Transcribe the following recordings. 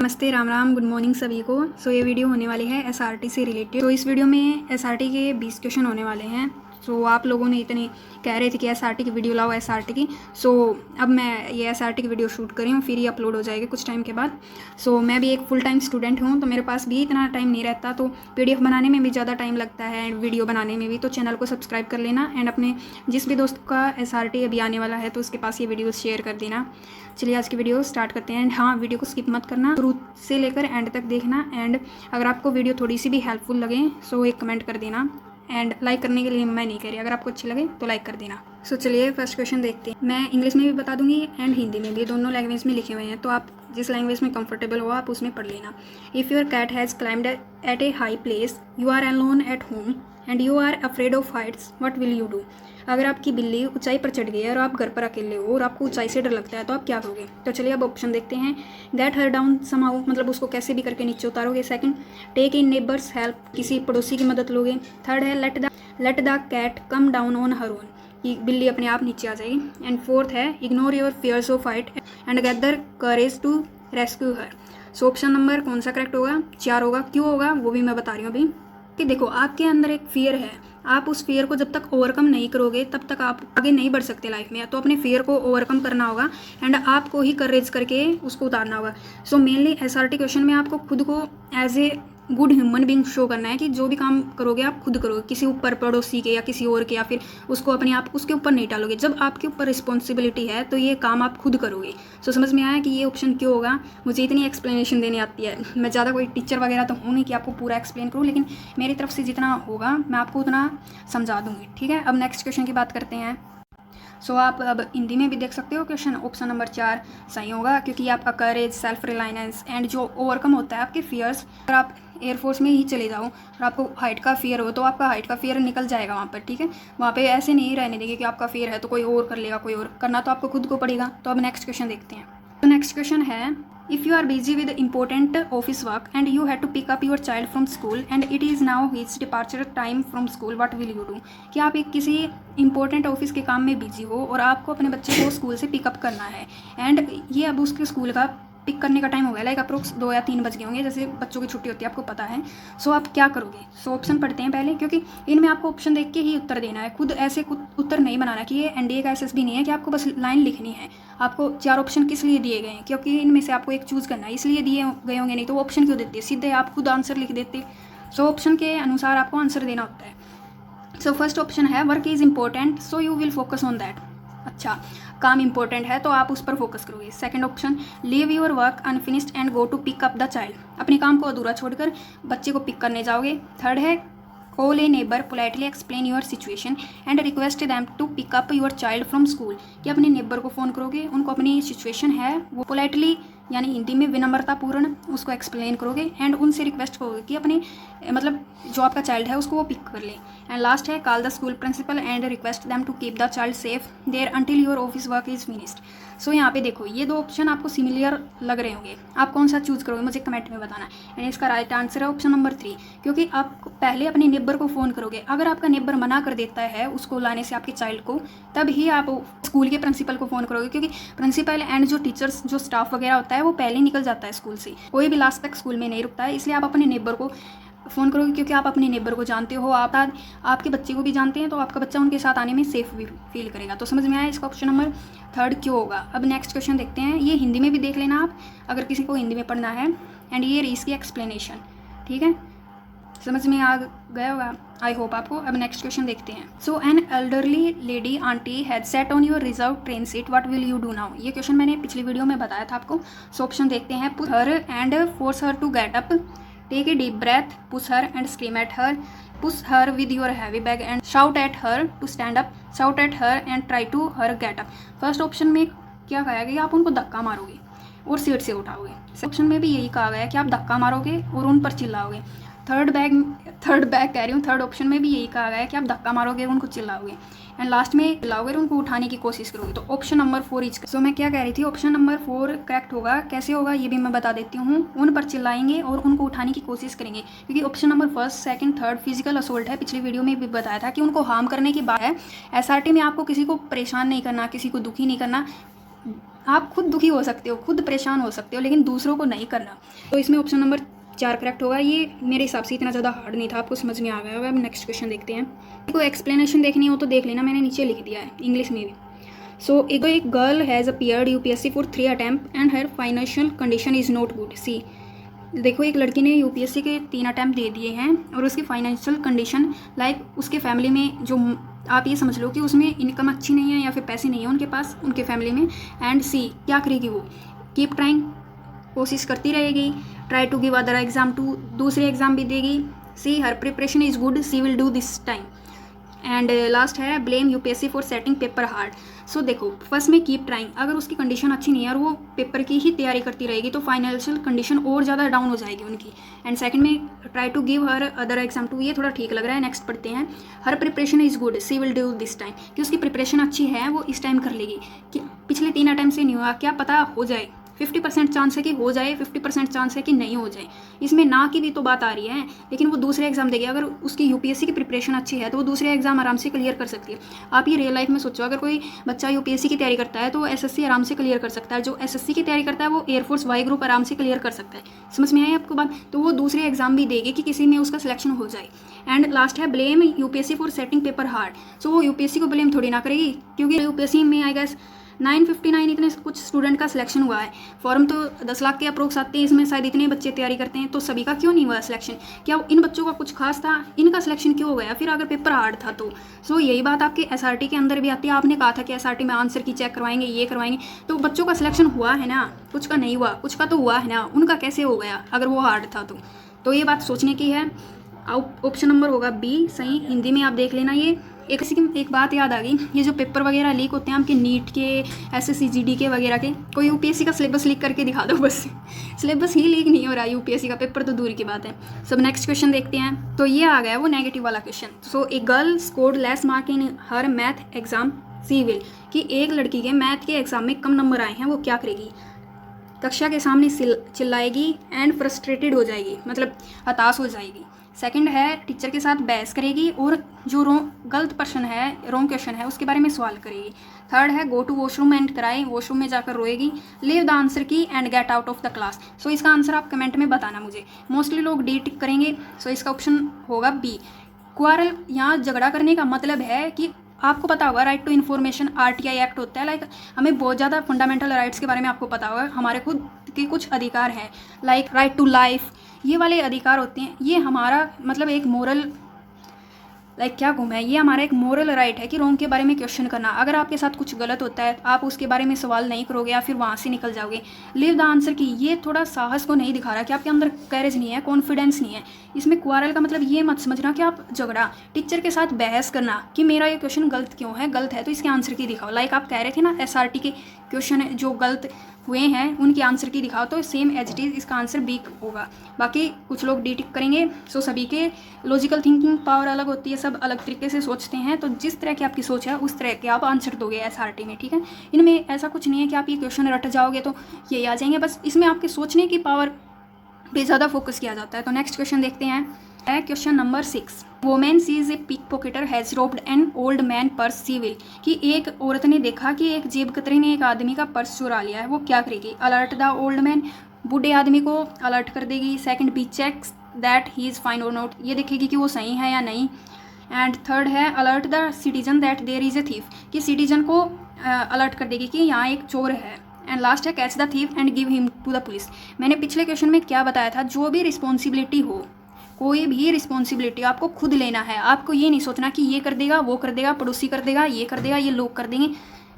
नमस्ते, Ram Ram, good morning सभी को। ये वीडियो होने वाली है एसआरटी से रिलेटेड। इस वीडियो में एसआरटी के 20 क्वेश्चन होने वाले हैं। आप लोगों ने इतने कह रहे थे कि एसआरटी की वीडियो लाओ एसआरटी की। अब मैं ये एसआरटी की वीडियो शूट कर रही हूँ, फिर ये अपलोड हो जाएगी कुछ टाइम के बाद। मैं भी एक फुल टाइम स्टूडेंट हूँ, तो मेरे पास भी इतना टाइम नहीं रहता, तो पीडीएफ बनाने में भी ज़्यादा टाइम लगता है, वीडियो बनाने में भी। तो चैनल को सब्सक्राइब कर लेना एंड अपने जिस भी दोस्त का एसआरटी अभी आने वाला है तो उसके पास ये वीडियो शेयर कर देना। चलिए आज की वीडियो स्टार्ट करते हैं। एंड हाँ, वीडियो को स्किप मत करना, शुरू से लेकर एंड तक देखना। एंड अगर आपको वीडियो थोड़ी सी भी हेल्पफुल लगे एक कमेंट कर देना। एंड लाइक करने के लिए मैं नहीं कह रही, अगर आपको अच्छी लगे तो लाइक कर देना। चलिए फर्स्ट क्वेश्चन देखते हैं। मैं इंग्लिश में भी बता दूंगी एंड हिंदी में भी, दोनों लैंग्वेज में लिखे हुए हैं, तो आप जिस लैंग्वेज में कंफर्टेबल हो आप उसमें पढ़ लेना। If your cat has climbed at a high place, you are alone at home and you are afraid of heights, what will you do? अगर आपकी बिल्ली ऊंचाई पर चढ़ गई है और आप घर पर अकेले हो और आपको ऊंचाई से डर लगता है तो आप क्या करोगे? तो चलिए अब ऑप्शन देखते हैं। गेट हर डाउन समहाउ, मतलब उसको कैसे भी करके नीचे उतारोगे। Second, take in neighbours help, किसी पड़ोसी की मदद लोगे। थर्ड है let the cat come down on her own, कि बिल्ली अपने आप नीचे आ जाएगी। एंड फोर्थ है ignore your fears of height and gather courage to rescue her. Option number कौन सा करेक्ट होगा? 4 होगा। क्यों होगा वो भी मैं बता रही हूँ अभी। कि देखो, आपके अंदर एक फियर है, आप उस फियर को जब तक ओवरकम नहीं करोगे तब तक आप आगे नहीं बढ़ सकते लाइफ में। तो अपने फियर को ओवरकम करना होगा एंड आपको ही करेज करके उसको उतारना होगा। मेनली एसआरटी क्वेश्चन में आपको खुद को as a good human being show करना है कि जो भी काम करोगे आप खुद करोगे, किसी ऊपर पड़ोसी के या किसी और के, या फिर उसको अपने आप उसके ऊपर नहीं डालोगे। जब आपके ऊपर रिस्पॉन्सिबिलिटी है तो ये काम आप खुद करोगे। समझ में आया कि ये ऑप्शन क्यों होगा? मुझे इतनी एक्सप्लेनेशन देनी आती है, मैं ज़्यादा कोई टीचर वगैरह तो हूँ नहीं कि आपको पूरा एक्सप्लेन करूँ, लेकिन मेरी तरफ से जितना होगा मैं आपको उतना समझा दूँगी। ठीक है, अब नेक्स्ट क्वेश्चन की बात करते हैं। आप अब हिंदी में भी देख सकते हो क्वेश्चन। ऑप्शन नंबर 4 सही होगा, क्योंकि आपका करेज, सेल्फ रिलायंस एंड जो ओवरकम होता है आपके फियर्स। अगर आप एयरफोर्स में ही चले जाओ और आपको हाइट का फियर हो तो आपका हाइट का फियर निकल जाएगा वहाँ पर। ठीक है, वहाँ पे ऐसे नहीं रहने देंगे कि आपका फियर है तो कोई और कर लेगा, कोई और करना तो आपको खुद को पड़ेगा। तो अब नेक्स्ट क्वेश्चन देखते हैं। तो नेक्स्ट क्वेश्चन है, if you are busy with important office work and you have to pick up your child from school and it is now his departure time from school, what will you do? कि आप एक किसी important office के काम में busy हो और आपको अपने बच्चे को स्कूल से पिकअप करना है एंड ये अब उसके स्कूल का पिक करने का टाइम हो गया, लाइक अप्रोक्स 2 या 3 बज गए होंगे, जैसे बच्चों की छुट्टी होती है, आपको पता है। आप क्या करोगे? ऑप्शन पढ़ते हैं पहले, क्योंकि इनमें आपको ऑप्शन देख के ही उत्तर देना है, खुद ऐसे उत्तर नहीं बनाना कि ये एनडीए का एसएसबी नहीं है कि आपको बस लाइन लिखनी है। आपको 4 ऑप्शन किस लिए दिए गए हैं? क्योंकि इनमें से आपको एक चूज़ करना है, इसलिए दिए गए होंगे, नहीं तो वो ऑप्शन क्यों देते? सीधे आप खुद आंसर लिख देते। ऑप्शन के अनुसार आपको आंसर देना होता है। फर्स्ट ऑप्शन है work is important so you will focus on that. अच्छा, काम इंपॉर्टेंट है तो आप उस पर फोकस करोगे। Second option, leave your work unfinished and go to pick up the child, अपने काम को अधूरा छोड़कर बच्चे को पिक करने जाओगे। थर्ड है call a neighbour politely explain your situation and request them to pick up your child from school, कि अपने नेबर को फ़ोन करोगे, उनको अपनी सिचुएशन है वो पोलाइटली यानी हिंदी में विनम्रतापूर्ण उसको एक्सप्लेन करोगे एंड उनसे रिक्वेस्ट करोगे कि अपने मतलब जो आपका चाइल्ड है उसको वो पिक कर ले। एंड लास्ट है call the school principal and request them to keep the child safe there until your office work is finished. यहाँ पे देखो, ये 2 ऑप्शन आपको सिमिलर लग रहे होंगे, आप कौन सा चूज़ करोगे मुझे कमेंट में बताना। एंड इसका राइट आंसर है ऑप्शन नंबर 3, क्योंकि आप पहले अपने नेबर को फ़ोन करोगे। अगर आपका नेबर मना कर देता है उसको लाने से आपके चाइल्ड को, तब ही आप स्कूल के प्रिंसिपल को फ़ोन करोगे, क्योंकि प्रिंसिपल एंड जो टीचर्स जो स्टाफ वगैरह होता है वो पहले ही निकल जाता है स्कूल से, कोई भी लास्ट तक स्कूल में नहीं रुकता है। इसलिए आप अपने नेबर को फ़ोन करोगे, क्योंकि आप अपने नेबर को जानते हो, आप आपके बच्चे को भी जानते हैं, तो आपका बच्चा उनके साथ आने में सेफ भी फील करेगा। तो समझ में आया इसका ऑप्शन नंबर 3 क्यों होगा? अब नेक्स्ट क्वेश्चन देखते हैं। ये हिंदी में भी देख लेना आप, अगर किसी को हिंदी में पढ़ना है। एंड ये रही इसकी एक्सप्लेनेशन। ठीक है, समझ में आ गया होगा आई होप आपको। अब नेक्स्ट क्वेश्चन देखते हैं। An elderly lady aunty had set on your reserve train seat, what will you do now? ये क्वेश्चन मैंने पिछली वीडियो में बताया था आपको। ऑप्शन देखते हैं। Push her and force her to get up, take a deep breath, push her and scream at her, push her with your heavy bag and shout at her to stand up, shout at her and try to her get up. First option में क्या कहा गया कि आप उनको धक्का मारोगे और सीट से उठाओगे। ऑप्शन में भी यही कहा गया कि आप धक्का मारोगे और उन पर चिल्लाओगे। थर्ड ऑप्शन में भी यही कहा गया है कि आप धक्का मारोगे और उनको चिल्लाओगे एंड लास्ट में चिल्लाओगे और उनको उठाने की कोशिश करोगे। तो ऑप्शन नंबर 4 इज मैं क्या कह रही थी, ऑप्शन नंबर 4 करेक्ट होगा। कैसे होगा ये भी मैं बता देती हूँ। उन पर चिल्लाएंगे और उनको उठाने की कोशिश करेंगे, क्योंकि ऑप्शन नंबर 1, 2, 3 फिजिकल असोल्ट है। पिछली वीडियो में भी बताया था कि उनको हार्म करने की बात है। एसआरटी में आपको किसी को परेशान नहीं करना, किसी को दुखी नहीं करना, आप खुद दुखी हो सकते हो, खुद परेशान हो सकते हो, लेकिन दूसरों को नहीं करना। तो इसमें ऑप्शन नंबर 4 करेक्ट होगा। ये मेरे हिसाब से इतना ज़्यादा हार्ड नहीं था, आपको समझ में आ गया होगा। अब नेक्स्ट क्वेश्चन देखते हैं। कोई एक्सप्लेनेशन देखनी हो तो देख लेना, मैंने नीचे लिख दिया है इंग्लिश में भी। सो एक girl has appeared UPSC for 3 attempt and her financial condition is not good. See, देखो एक लड़की ने यूपीएससी के 3 अटैम्प्ट दे दिए हैं और उसकी फाइनेंशियल कंडीशन उसके फैमिली में जो आप ये समझ लो कि उसमें इनकम अच्छी नहीं है या फिर पैसे नहीं है उनके पास, उनके फैमिली में। एंड सी, क्या करेगी वो? कीप ट्राइंग, कोशिश करती रहेगी। Try to give other exam too, दूसरे एग्जाम भी देगी। See, her preparation is good, she will do this time. And last है blame UPSC for setting paper hard. So देखो, फर्स्ट में कीप ट्राइंग, अगर उसकी कंडीशन अच्छी नहीं है और वो पेपर की ही तैयारी करती रहेगी तो फाइनेंशियल कंडीशन और ज़्यादा डाउन हो जाएगी उनकी। एंड सेकंड में try to give her other exam too, ये थोड़ा ठीक लग रहा है। नेक्स्ट पढ़ते हैं। Her preparation is good, she will do this time, कि उसकी प्रिपरेशन अच्छी है, वो इस टाइम कर लेगी। कि पिछले 3 अटैम्प्ट से नहीं हुआ, क्या पता हो जाए। 50% चांस है कि हो जाए, 50% चांस है कि नहीं हो जाए। इसमें ना की भी तो बात आ रही है, लेकिन वो दूसरे एग्जाम देगी। अगर उसकी यूपीएससी की प्रिपरेशन अच्छी है तो वो दूसरे एग्जाम आराम से क्लियर कर सकती है। आप ये रियल लाइफ में सोचो, अगर कोई बच्चा यूपीएससी की तैयारी करता है तो वो एसएससी आराम से क्लियर कर सकता है। जो एसएससी की तैयारी करता है वो एयरफोर्स वाई ग्रुप आराम से क्लियर कर सकता है। समझ में आई आपको बात? तो वो दूसरे एग्जाम भी देगी कि किसी में उसका सिलेक्शन हो जाए। एंड लास्ट है blame UPSC for setting paper hard. So वो यूपीएससी को ब्लेम थोड़ी ना करेगी, क्योंकि यूपीएससी में आई गेस 959 इतने कुछ स्टूडेंट का सिलेक्शन हुआ है। फॉर्म तो 10 लाख के अप्रोक्स आते हैं, इसमें शायद इतने बच्चे तैयारी करते हैं, तो सभी का क्यों नहीं हुआ सिलेक्शन? क्या इन बच्चों का कुछ खास था? इनका सिलेक्शन क्यों हो गया फिर अगर पेपर हार्ड था तो? सो यही बात आपके एसआरटी के अंदर भी आती है। आपने कहा था कि एसआरटी में आंसर की चेक करवाएंगे, ये करवाएंगे, तो बच्चों का सिलेक्शन हुआ है ना, कुछ का नहीं हुआ, कुछ का तो हुआ है ना, उनका कैसे हो गया अगर वो हार्ड था तो ये बात सोचने की है। ऑप्शन नंबर होगा बी सही। हिंदी में आप देख लेना। ये एक बात याद आ गई, ये जो पेपर वगैरह लीक होते हैं आपके नीट के, एसएससी जीडी के वगैरह के, कोई यूपीएससी का सिलेबस लीक करके दिखा दो बस। सिलेबस ही लीक नहीं हो रहा, यूपीएससी का पेपर तो दूर की बात है। सब नेक्स्ट क्वेश्चन देखते हैं। तो ये आ गया वो नेगेटिव वाला question. So a girl scored less mark in her math exam, she will, कि एक लड़की के मैथ के एग्जाम में कम नंबर आए हैं, वो क्या करेगी? कक्षा के सामने चिल्लाएगी एंड फ्रस्ट्रेटेड हो जाएगी, मतलब हताश हो जाएगी। सेकंड है टीचर के साथ बहस करेगी और जो गलत प्रश्न है, रॉन्ग क्वेश्चन है, उसके बारे में सवाल करेगी। थर्ड है go to washroom and cry, washroom में जाकर रोएगी। Leave the answer key and get out of the class. So इसका आंसर आप कमेंट में बताना मुझे। मोस्टली लोग डी टिक करेंगे, सो इसका ऑप्शन होगा बी। क्वारल, यहाँ झगड़ा करने का मतलब है कि आपको पता होगा right to information RTI act होता है। लाइक हमें बहुत ज़्यादा फंडामेंटल राइट्स के बारे में आपको पता होगा। हमारे खुद के कुछ अधिकार हैं, लाइक राइट टू लाइफ, ये वाले अधिकार होते हैं। ये हमारा मतलब एक मोरल, लाइक क्या कहूँ मैं, ये हमारा एक मोरल राइट है कि रॉन्ग के बारे में क्वेश्चन करना। अगर आपके साथ कुछ गलत होता है आप उसके बारे में सवाल नहीं करोगे या फिर वहाँ से निकल जाओगे। लीव द आंसर की, ये थोड़ा साहस को नहीं दिखा रहा कि आपके अंदर करेज नहीं है, कॉन्फिडेंस नहीं है। इसमें क्वारल का मतलब ये मत समझना कि आप झगड़ा, टीचर के साथ बहस करना कि मेरा ये क्वेश्चन गलत क्यों है, गलत है तो इसके आंसर की दिखाओ। लाइक आप कह रहे थे ना एसआरटी के क्वेश्चन जो गलत हुए हैं उनकी आंसर की दिखाओ, तो सेम एज इट इज़ इसका आंसर बी होगा। बाकी कुछ लोग डी टिक करेंगे। सो सभी के लॉजिकल थिंकिंग पावर अलग होती है, सब अलग तरीके से सोचते हैं, तो जिस तरह की आपकी सोच है उस तरह के आप आंसर दोगे एसआरटी में, ठीक है। इनमें ऐसा कुछ नहीं है कि आप ये क्वेश्चन रट जाओगे तो ये आ जाएंगे, बस इसमें आपके सोचने की पावर पे ज़्यादा फोकस किया जाता है। तो नेक्स्ट क्वेश्चन देखते हैं, question number 6। Women sees a pick pocketer has robbed an old man purse, she will, कि एक औरत ने देखा कि एक जेब कतरे ने एक आदमी का पर्स चुरा लिया है, वो क्या करेगी? अलर्ट द ओल्ड मैन, बूढ़े आदमी को अलर्ट कर देगी। Second B checks that he is fine और नॉट, ये देखेगी कि वो सही है या नहीं। एंड थर्ड है alert the citizen that there is a thief, कि सिटीजन को अलर्ट कर देगी कि यहाँ एक चोर है। एंड लास्ट है catch the thief and give him to the police. मैंने पिछले क्वेश्चन में क्या बताया था, जो भी रिस्पॉन्सिबिलिटी हो, कोई भी रिस्पॉन्सिबिलिटी आपको खुद लेना है। आपको ये नहीं सोचना कि ये कर देगा, वो कर देगा, पड़ोसी कर देगा, ये कर देगा, ये लोग कर देंगे।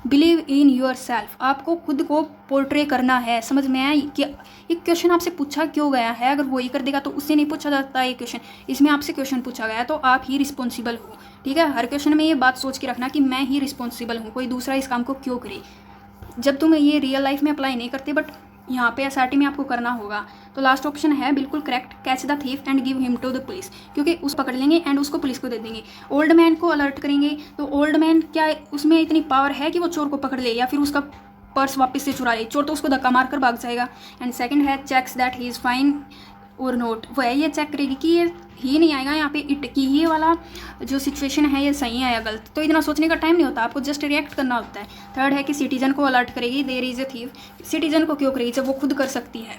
बिलीव इन योर सेल्फ, आपको खुद को पोर्ट्रे करना है। समझ में आया कि ये क्वेश्चन आपसे पूछा क्यों गया है? अगर वो ही कर देगा तो उससे नहीं पूछा जाता ये क्वेश्चन, इसमें आपसे क्वेश्चन पूछा गया है तो आप ही रिस्पॉन्सिबल हो, ठीक है। हर क्वेश्चन में ये बात सोच के रखना कि मैं ही रिस्पॉन्सिबल हूँ, कोई दूसरा इस काम को क्यों करे। जब तुम ये रियल लाइफ में अप्लाई नहीं करते बट यहाँ पे एसआरटी में आपको करना होगा। तो लास्ट ऑप्शन है बिल्कुल correct, catch the thief and give him to the police, क्योंकि उस पकड़ लेंगे एंड उसको पुलिस को दे देंगे। ओल्ड मैन को अलर्ट करेंगे तो ओल्ड मैन क्या उसमें इतनी पावर है कि वो चोर को पकड़ ले या फिर उसका पर्स वापस से चुरा ले? चोर तो उसको धक्का मार कर भाग जाएगा। एंड सेकंड है checks that he is fine, और नोट, वह ये चेक करेगी कि ये ही नहीं आएगा यहाँ पे इट, कि ये वाला जो सिचुएशन है ये सही है या गलत। तो इतना सोचने का टाइम नहीं होता, आपको जस्ट रिएक्ट करना होता है। थर्ड है कि सिटीजन को अलर्ट करेगी, there is a thief. Citizen को क्यों करेगी जब वो खुद कर सकती है।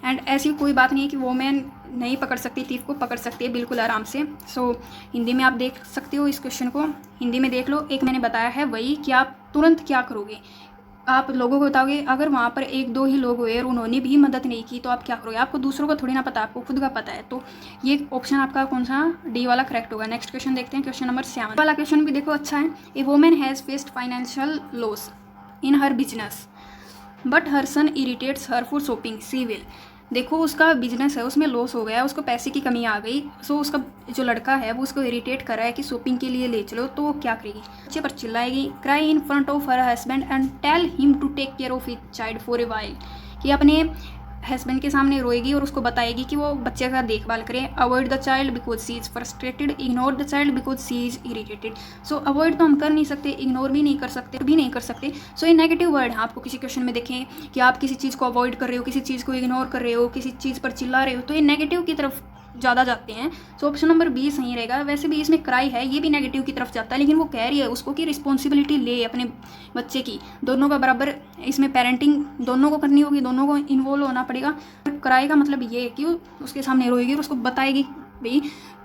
एंड ऐसी कोई बात नहीं है कि वोमेन नहीं पकड़ सकती, थीफ को पकड़ सकती है बिल्कुल आराम से। सो हिंदी में आप देख सकते हो इस क्वेश्चन को, हिंदी में देख लो। एक मैंने बताया है वही कि आप तुरंत क्या करोगे, आप लोगों को बताओगे। अगर वहाँ पर एक दो ही लोग हुए और उन्होंने भी मदद नहीं की तो आप क्या करोगे, आपको दूसरों का थोड़ी ना पता, आपको खुद का पता है। तो ये ऑप्शन आपका कौन सा, डी वाला करेक्ट होगा। नेक्स्ट क्वेश्चन देखते हैं, क्वेश्चन नंबर 7 वाला क्वेश्चन भी देखो अच्छा है। A women has faced financial loss in her business but her son irritates her for shopping, she will. देखो उसका बिजनेस है उसमें लॉस हो गया, उसको पैसे की कमी आ गई। सो उसका जो लड़का है वो उसको इरिटेट कर रहा है कि शॉपिंग के लिए ले चलो, तो वो क्या करेगी, बच्चे पर चिल्लाएगी, cry in front of her husband and tell him to take care of his child for a while, कि अपने हस्बैंड के सामने रोएगी और उसको बताएगी कि वो बच्चे का देखभाल करे। Avoid the child because she is frustrated, ignore the child because she is irritated. So avoid तो हम कर नहीं सकते, इग्नोर भी नहीं कर सकते, सो ये नेगेटिव वर्ड है। आपको किसी क्वेश्चन में देखें कि आप किसी चीज़ को अवॉइड कर रहे हो, किसी चीज़ को इग्नोर कर रहे हो, किसी चीज़ पर चिल्ला रहे हो, तो ये नेगेटिव की तरफ ज़्यादा जाते हैं। सो ऑप्शन नंबर बी सही रहेगा। वैसे भी इसमें क्राई है, ये भी नेगेटिव की तरफ जाता है, लेकिन वो कह रही है उसको कि रिस्पॉन्सिबिलिटी ले अपने बच्चे की, दोनों का बराबर इसमें पेरेंटिंग दोनों को करनी होगी, दोनों को इन्वॉल्व होना पड़ेगा। क्राई का मतलब ये है कि उसके सामने रोएगी और उसको बताएगी भाई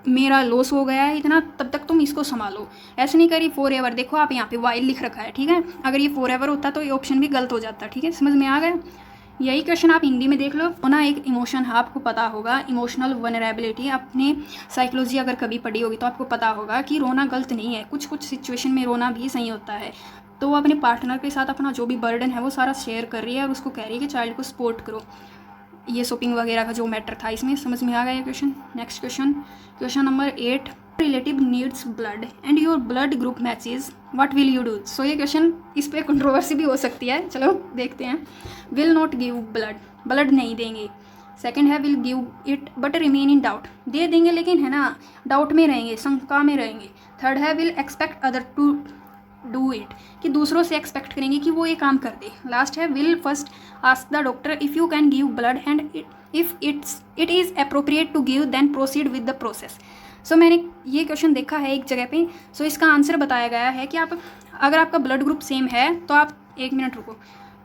मेरा लॉस हो गया है इतना, तब तक तुम इसको संभालो। ऐसे नहीं करी फॉर एवर, देखो आप यहाँ पे वाइल लिख रखा है, ठीक है। अगर ये फॉर एवर होता तो ये ऑप्शन भी गलत हो जाता, ठीक है, समझ में आ गया। यही क्वेश्चन आप हिंदी में देख लो। रोना एक इमोशन है, आपको पता होगा, इमोशनल वनरेबिलिटी। आपने साइकोलॉजी अगर कभी पढ़ी होगी तो आपको पता होगा कि रोना गलत नहीं है, कुछ कुछ सिचुएशन में रोना भी सही होता है। तो वो अपने पार्टनर के साथ अपना जो भी बर्डन है वो सारा शेयर कर रही है और उसको कह रही है कि चाइल्ड को सपोर्ट करो। ये शॉपिंग वगैरह का जो मैटर था इसमें, समझ में आ गया ये question. Next question, question number 8, relative needs blood and your blood group matches, what will you do. So ये क्वेश्चन, इस पर कंट्रोवर्सी भी हो सकती है, चलो देखते हैं। Will not give blood, blood नहीं देंगे। सेकंड है will give it but remain in doubt, दे देंगे लेकिन है ना डाउट में रहेंगे, शंका में रहेंगे। थर्ड है will expect other to do it, कि दूसरों से एक्सपेक्ट करेंगे कि वो ये काम कर दे। लास्ट है will first ask the doctor if you can give blood and if it is appropriate to give then proceed with the process. So मैंने ये क्वेश्चन देखा है एक जगह पे। सो इसका आंसर बताया गया है कि आप अगर आपका ब्लड ग्रुप सेम है तो आप, एक मिनट रुको,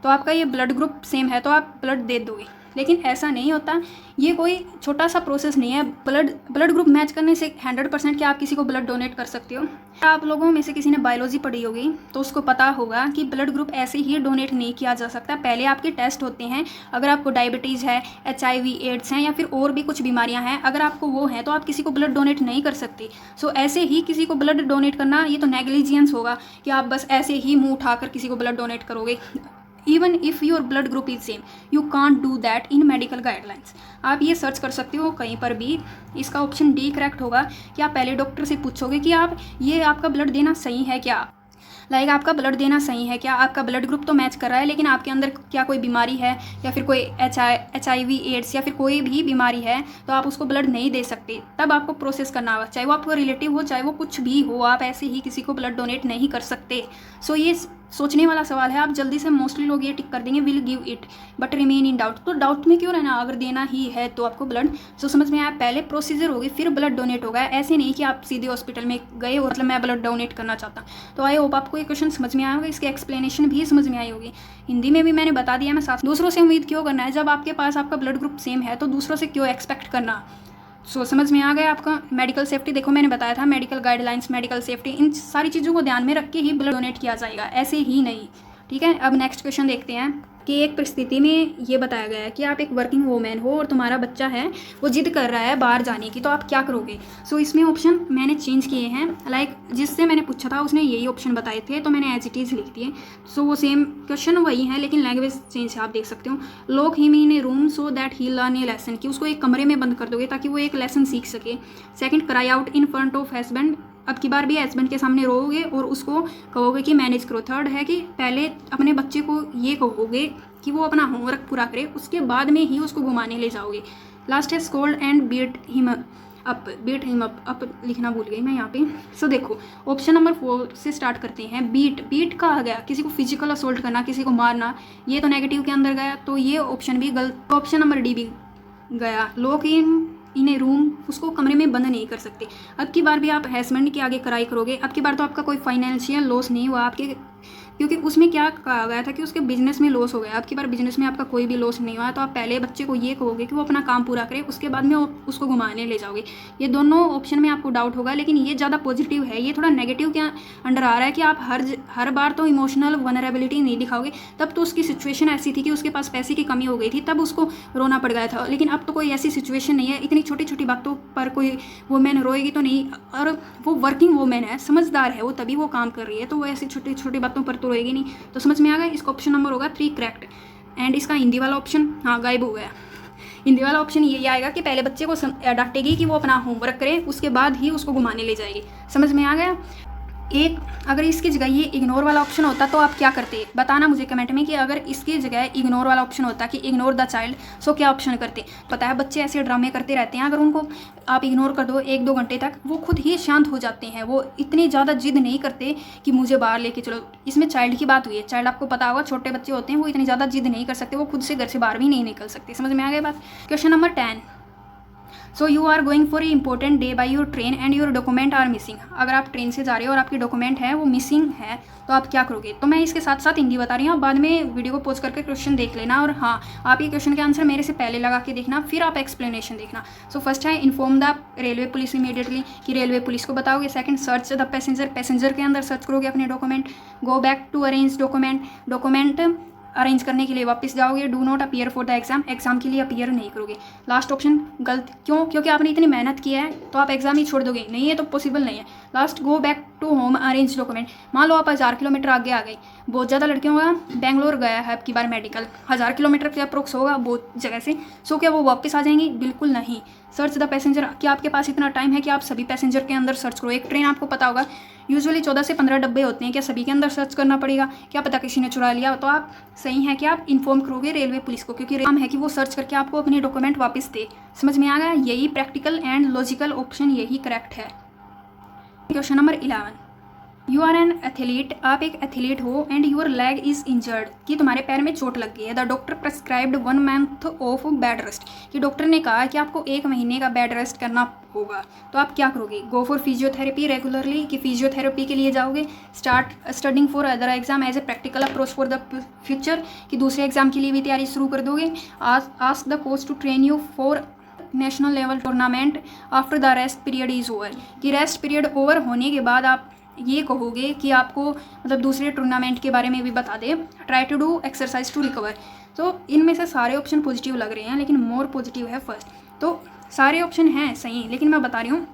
तो आपका ये ब्लड ग्रुप सेम है तो आप ब्लड दे दोगे, लेकिन ऐसा नहीं होता। ये कोई छोटा सा प्रोसेस नहीं है। ब्लड ग्रुप मैच करने से 100% क्या आप किसी को ब्लड डोनेट कर सकते हो। आप लोगों में से किसी ने बायोलॉजी पढ़ी होगी तो उसको पता होगा कि ब्लड ग्रुप ऐसे ही डोनेट नहीं किया जा सकता, पहले आपके टेस्ट होते हैं। अगर आपको डायबिटीज़ है, HIV एड्स हैं या फिर और भी कुछ बीमारियां हैं, अगर आपको वो हैं तो आप किसी को ब्लड डोनेट नहीं कर सकते। सो ऐसे ही किसी को ब्लड डोनेट करना ये तो नेग्लिजियंस होगा कि आप बस ऐसे ही मुँह उठाकर किसी को ब्लड डोनेट करोगे। Even if your blood group is same you can't do that in medical guidelines. आप ये सर्च कर सकते हो कहीं पर भी। इसका ऑप्शन डी करेक्ट होगा कि आप पहले डॉक्टर से पूछोगे कि आप ये आपका ब्लड देना सही है क्या, लाइक आपका ब्लड देना सही है क्या, आपका ब्लड ग्रुप तो मैच कर रहा है लेकिन आपके अंदर क्या कोई बीमारी है या फिर कोई HIV एड्स या फिर कोई भी बीमारी है तो आप उसको ब्लड नहीं दे सकते। तब आपको प्रोसेस करना होगा, चाहे वो आपका रिलेटिव हो चाहे वो कुछ भी हो, आप ऐसे ही किसी को ब्लड डोनेट नहीं कर सकते। सो ये सोचने वाला सवाल है। आप जल्दी से मोस्टली लोग ये टिक कर देंगे will give it but remain in doubt, तो डाउट में क्यों रहना, अगर देना ही है तो आपको ब्लड। सो समझ में आया, पहले प्रोसीजर होगी फिर ब्लड डोनेट होगा। ऐसे नहीं कि आप सीधे हॉस्पिटल में गए और मतलब मैं ब्लड डोनेट करना चाहता। तो आई होप आपको ये क्वेश्चन समझ में आया होगा, इसकी एक्सप्लेनेशन भी समझ में आई होगी। हिंदी में भी मैंने बता दिया। मैं साथ दूसरों से उम्मीद क्यों करना है, जब आपके पास आपका ब्लड ग्रुप सेम है तो दूसरों से क्यों एक्सपेक्ट करना। सो समझ में आ गया आपका। मेडिकल सेफ्टी देखो मैंने बताया था, मेडिकल गाइडलाइंस, मेडिकल सेफ्टी, इन सारी चीज़ों को ध्यान में रख के ही ब्लड डोनेट किया जाएगा, ऐसे ही नहीं, ठीक है। अब नेक्स्ट क्वेश्चन देखते हैं कि एक परिस्थिति में ये बताया गया है कि आप एक वर्किंग वूमेन हो और तुम्हारा बच्चा है वो जिद कर रहा है बाहर जाने की, तो आप क्या करोगे। सो इसमें ऑप्शन मैंने चेंज किए हैं, लाइक जिससे मैंने पूछा था उसने यही ऑप्शन बताए थे तो मैंने एज इट इज़ लिख दिए। सो वो सेम क्वेश्चन वही है लेकिन लैंग्वेज चेंज है, आप देख सकते हो। Lock him in A room so that he learn A lesson, कि उसको एक कमरे में बंद कर दोगे ताकि वो एक लेसन सीख सके। Second, cry out in front of husband, अब की बार भी हस्बैंड के सामने रोओगे और उसको कहोगे कि मैनेज करो। थर्ड है कि पहले अपने बच्चे को ये कहोगे कि वो अपना होमवर्क पूरा करे, उसके बाद में ही उसको घुमाने ले जाओगे। लास्ट है scold and beat him up लिखना भूल गई मैं यहाँ पे। सो देखो ऑप्शन नंबर 4 से स्टार्ट करते हैं। बीट का आ गया किसी को फिजिकल असोल्ट करना, किसी को मारना, ये तो नेगेटिव के अंदर गया, तो ये ऑप्शन भी गलत। ऑप्शन नंबर डी भी गया, लॉक इन ए रूम, उसको कमरे में बंद नहीं कर सकते। अब की बार भी आप हस्बैंड के आगे कराई करोगे, अब की बार तो आपका कोई फाइनेंशियल लॉस नहीं हुआ आपके, क्योंकि उसमें क्या कहा गया था कि उसके बिजनेस में लॉस हो गया। आपकी बार बिजनेस में आपका कोई भी लॉस नहीं हुआ, तो आप पहले बच्चे को ये कहोगे कि वो अपना काम पूरा करे, उसके बाद में उसको घुमाने ले जाओगे। ये दोनों ऑप्शन में आपको डाउट होगा, लेकिन ये ज़्यादा पॉजिटिव है। ये थोड़ा नेगेटिव क्या अंडर आ रहा है कि आप हर बार तो इमोशनल वनरेबिलिटी नहीं दिखाओगे। तब तो उसकी सिचुएशन ऐसी थी कि उसके पास पैसे की कमी हो गई थी, तब उसको रोना पड़ गया था, लेकिन अब तो कोई ऐसी सिचुएशन नहीं है। इतनी छोटी छोटी बातों पर कोई वुमेन रोएगी तो नहीं, और वो वर्किंग वुमेन है, समझदार है वो, तभी वो काम कर रही है, तो वो ऐसी छोटी छोटी बातों पर तो रोएगी नहीं। तो समझ में आ गया, इसका ऑप्शन नंबर होगा 3 करेक्ट। एंड इसका हिंदी वाला ऑप्शन हाँ गायब हो गया। हिंदी वाला ऑप्शन यही आएगा कि पहले बच्चे को डांटेगी कि वो अपना होमवर्क करे, उसके बाद ही उसको घुमाने ले जाएगी। समझ में आ गया। एक अगर इसकी जगह ये इग्नोर वाला ऑप्शन होता तो आप क्या करते, बताना मुझे कमेंट में कि अगर इसकी जगह इग्नोर वाला ऑप्शन होता कि इग्नोर द चाइल्ड, सो क्या ऑप्शन करते। पता है बच्चे ऐसे ड्रामे करते रहते हैं, अगर उनको आप इग्नोर कर दो 1-2 घंटे तक, वो खुद ही शांत हो जाते हैं, वो इतनी ज़्यादा जिद नहीं करते कि मुझे बाहर लेके चलो। इसमें चाइल्ड की बात हुई है, चाइल्ड आपको पता होगा छोटे बच्चे होते हैं, वो इतनी ज़्यादा जिद नहीं कर सकते, वो खुद से घर से बाहर भी नहीं निकल सकते। समझ में आ गई बात। Question number 10, so you are going for a important day by your train and your document are missing. अगर आप ट्रेन से जा रहे हो और आपकी डॉक्यूमेंट है वो मिसिंग है, तो आप क्या करोगे। तो मैं इसके साथ साथ हिंदी बता रही हूँ, बाद में वीडियो को पॉज करके क्वेश्चन देख लेना, और हाँ आप ये क्वेश्चन के आंसर मेरे से पहले लगा के देखना, फिर आप एक्सप्लेनेशन देखना। सो फर्स्ट है inform the railway police immediately, कि रेलवे पुलिस को बताओगे। Second search the passenger, passenger के अंदर सर्च करोगे अपने document. Go back to arrange document, document arrange करने के लिए वापस जाओगे। Do not appear for the exam, exam के लिए अपीयर नहीं करोगे। लास्ट ऑप्शन गलत, क्यों, क्योंकि आपने इतनी मेहनत की है तो आप एग्जाम ही छोड़ दोगे, नहीं है तो पॉसिबल नहीं है। Last go back to home arrange document, मान लो आप 1000 किलोमीटर आगे आ गई, बहुत ज़्यादा लड़कियों का बेंगलोर गया है अब की बार मेडिकल, 1000 किलोमीटर के अप्रोक्स होगा बहुत जगह से, सो क्या वो वापस आ जाएंगी, बिल्कुल नहीं। सर्च द पैसेंजर, क्या आपके पास इतना टाइम है कि आप सभी पैसेंजर के अंदर सर्च करो। एक ट्रेन आपको पता होगा यूजुअली 14 से 15 डब्बे होते हैं, क्या सभी के अंदर सर्च करना पड़ेगा, क्या पता किसी ने चुरा लिया। तो आप सही है कि आप इन्फॉर्म करोगे रेलवे पुलिस को, क्योंकि काम है कि वो सर्च करके आपको अपने डॉक्यूमेंट वापस दे। समझ में आ गया, यही प्रैक्टिकल एंड लॉजिकल ऑप्शन यही करेक्ट है। Question number 11, you are an athlete, आप एक एथलीट हो and your leg is injured, कि तुम्हारे पैर में चोट लग गई है। The doctor prescribed 1 month of bed rest, कि डॉक्टर ने कहा कि आपको 1 महीने का बेड रेस्ट करना होगा, तो आप क्या करोगे। गो फॉर फिजियोथेरेपी रेगुलरली, कि फिजियोथेरेपी के लिए जाओगे। Start studying for other exam as a practical approach for the future, कि दूसरे एग्जाम के लिए भी तैयारी शुरू कर दोगे। Ask the coach to train you for national level tournament after the rest period is over, कि रेस्ट पीरियड ओवर होने के बाद आप ये कहोगे कि आपको मतलब दूसरे टूर्नामेंट के बारे में भी बता दे। Try to do exercise to recover. तो इनमें से सारे ऑप्शन पॉजिटिव लग रहे हैं, लेकिन मोर पॉजिटिव है फर्स्ट। तो सारे ऑप्शन हैं सही, लेकिन मैं बता रही हूँ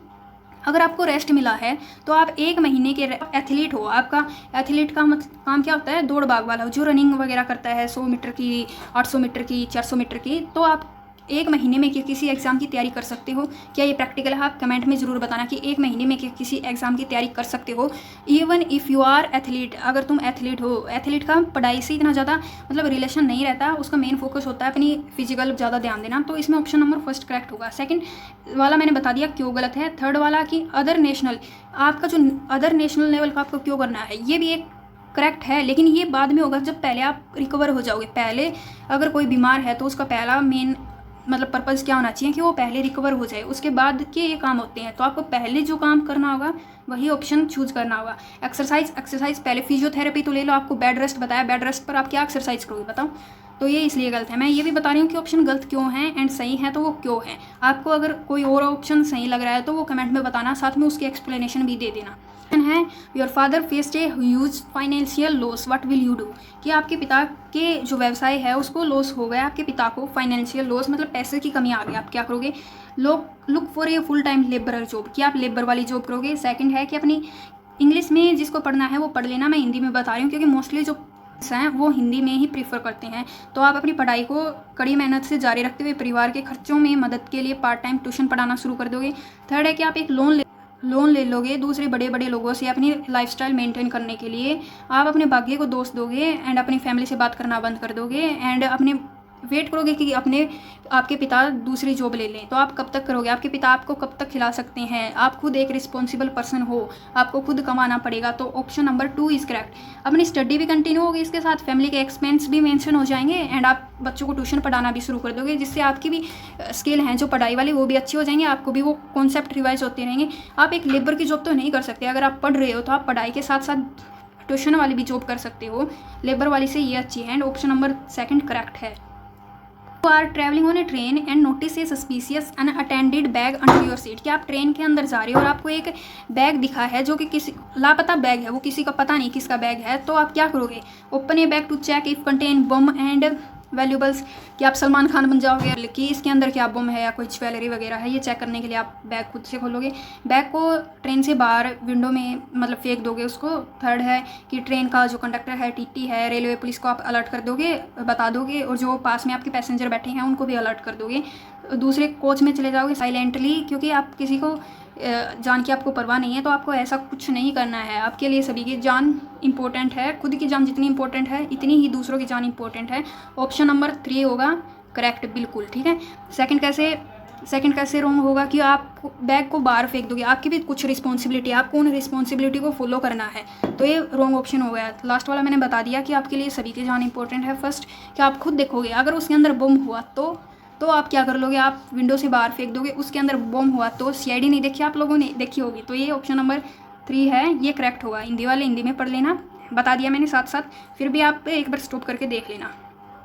अगर आपको रेस्ट मिला है तो आप 1 महीने के एथलीट हो। आपका एथलीट का काम क्या होता है, दौड़ भाग वाला जो रनिंग वगैरह करता है 100 मीटर की, 800 मीटर की, 400 मीटर की, तो आप 1 महीने में किसी एग्जाम की तैयारी कर सकते हो। क्या ये प्रैक्टिकल है, आप कमेंट में ज़रूर बताना कि 1 महीने में किसी एग्जाम की तैयारी कर सकते हो। Even if you are athlete, अगर तुम एथलीट हो, एथलीट का पढ़ाई से इतना ज़्यादा मतलब रिलेशन नहीं रहता, उसका मेन फोकस होता है अपनी फिजिकल ज़्यादा ध्यान देना। तो इसमें ऑप्शन नंबर फर्स्ट करेक्ट होगा। सेकंड वाला मैंने बता दिया क्यों गलत है। थर्ड वाला कि अदर नेशनल, आपका जो अदर नेशनल लेवल का आपको क्यों करना है, ये भी एक करेक्ट है, लेकिन ये बाद में होगा जब पहले आप रिकवर हो जाओगे। पहले अगर कोई बीमार है तो उसका पहला मेन मतलब पर्पज़ क्या होना चाहिए कि वो पहले रिकवर हो जाए, उसके बाद के ये काम होते हैं। तो आपको पहले जो काम करना होगा वही ऑप्शन चूज करना होगा। एक्सरसाइज पहले, फिजियोथेरेपी तो ले लो, आपको बेड रेस्ट बताया, बेड रेस्ट पर आप क्या एक्सरसाइज करोगे बताओ। तो ये इसलिए गलत है। मैं ये भी बता रही हूँ कि ऑप्शन गलत क्यों है एंड सही है तो वो क्यों है। आपको अगर कोई और ऑप्शन सही लग रहा है तो वो कमेंट में बताना, साथ में उसकी एक्सप्लेनेशन भी दे देना। है your father faced a huge financial loss, what will you do, कि आपके पिता के जो व्यवसाय है उसको लॉस हो गया, आपके पिता को फाइनेंशियल लॉस मतलब पैसे की कमी आ गई, आप क्या करोगे। Look for a full time labourer job, कि आप लेबर वाली जॉब करोगे। सेकंड है कि अपनी इंग्लिश में जिसको पढ़ना है वो पढ़ लेना, मैं हिंदी में बता रही हूँ क्योंकि मोस्टली जो हैं वो हिंदी में ही प्रीफर करते हैं। तो आप अपनी पढ़ाई को कड़ी मेहनत से जारी रखते हुए परिवार के खर्चों में मदद के लिए पार्ट टाइम ट्यूशन पढ़ाना शुरू कर दोगे। थर्ड है कि आप एक लोन ले लोगे दूसरे बड़े बड़े लोगों से अपनी लाइफस्टाइल मेंटेन करने के लिए। आप अपने भाग्य को दोष दोगे एंड अपनी फैमिली से बात करना बंद कर दोगे एंड अपने वेट करोगे कि आपके पिता दूसरी जॉब ले लें, तो आप कब तक करोगे? आपके पिता आपको कब तक खिला सकते हैं? आप खुद एक रिस्पॉन्सिबल पर्सन हो, आपको खुद कमाना पड़ेगा। तो ऑप्शन नंबर 2 इज़ करेक्ट। अपनी स्टडी भी कंटिन्यू होगी, इसके साथ फैमिली के एक्सपेंस भी मेंशन हो जाएंगे एंड आप बच्चों को ट्यूशन पढ़ाना भी शुरू कर दोगे, जिससे आपकी भी स्किल हैं जो पढ़ाई वाली वो भी अच्छी हो जाएंगे, आपको भी वो कॉन्सेप्ट रिवाइज होते रहेंगे। आप एक लेबर की जॉब तो नहीं कर सकते, अगर आप पढ़ रहे हो तो आप पढ़ाई के साथ साथ ट्यूशन वाली भी जॉब कर सकते हो, लेबर वाली से ये अच्छी है एंड ऑप्शन नंबर 2 करेक्ट है। You are traveling on a train and notice a suspicious unattended bag under your seat। कि आप ट्रेन के अंदर जा रहे हो और आपको एक बैग दिखा है जो कि किसी लापता बैग है, वो किसी का पता नहीं किसका बैग है, तो आप क्या करोगे? Open a bag to check if contain bomb and valuables. कि आप सलमान खान बन जाओगे कि इसके अंदर क्या बम है या कोई ज्वेलरी वगैरह है, ये चेक करने के लिए आप बैग खुद से खोलोगे। बैग को ट्रेन से बाहर विंडो में मतलब फेंक दोगे उसको। थर्ड है कि ट्रेन का जो कंडक्टर है, टीटी है, रेलवे पुलिस को आप अलर्ट कर दोगे, बता दोगे, और जो पास में आपके पैसेंजर बैठे हैं उनको भी अलर्ट कर दोगे। दूसरे कोच में चले जाओगे साइलेंटली, क्योंकि आप किसी को जान की आपको परवाह नहीं है, तो आपको ऐसा कुछ नहीं करना है। आपके लिए सभी की जान इंपॉर्टेंट है, खुद की जान जितनी इंपॉर्टेंट है इतनी ही दूसरों की जान इंपॉर्टेंट है। ऑप्शन नंबर 3 होगा करेक्ट, बिल्कुल ठीक है। सेकंड कैसे रॉन्ग होगा कि आप बैग को बाहर फेंक दोगे? आपकी भी कुछ रिस्पॉन्सिबिलिटी है, आपको उन रिस्पॉन्सिबिलिटी को फॉलो करना है, तो ये रॉन्ग ऑप्शन हो गया। लास्ट वाला मैंने बता दिया कि आपके लिए सभी की जान इंपॉर्टेंट है। फर्स्ट कि आप खुद देखोगे, अगर उसके अंदर बम हुआ तो आप क्या कर लोगे? आप विंडो से बाहर फेंक दोगे। उसके अंदर बम हुआ तो सीआईडी नहीं देखी आप लोगों ने, देखी होगी, तो ये ऑप्शन नंबर 3 है, ये करेक्ट होगा। हिंदी वाले हिंदी में पढ़ लेना, बता दिया मैंने साथ साथ, फिर भी आप एक बार स्टॉप करके देख लेना।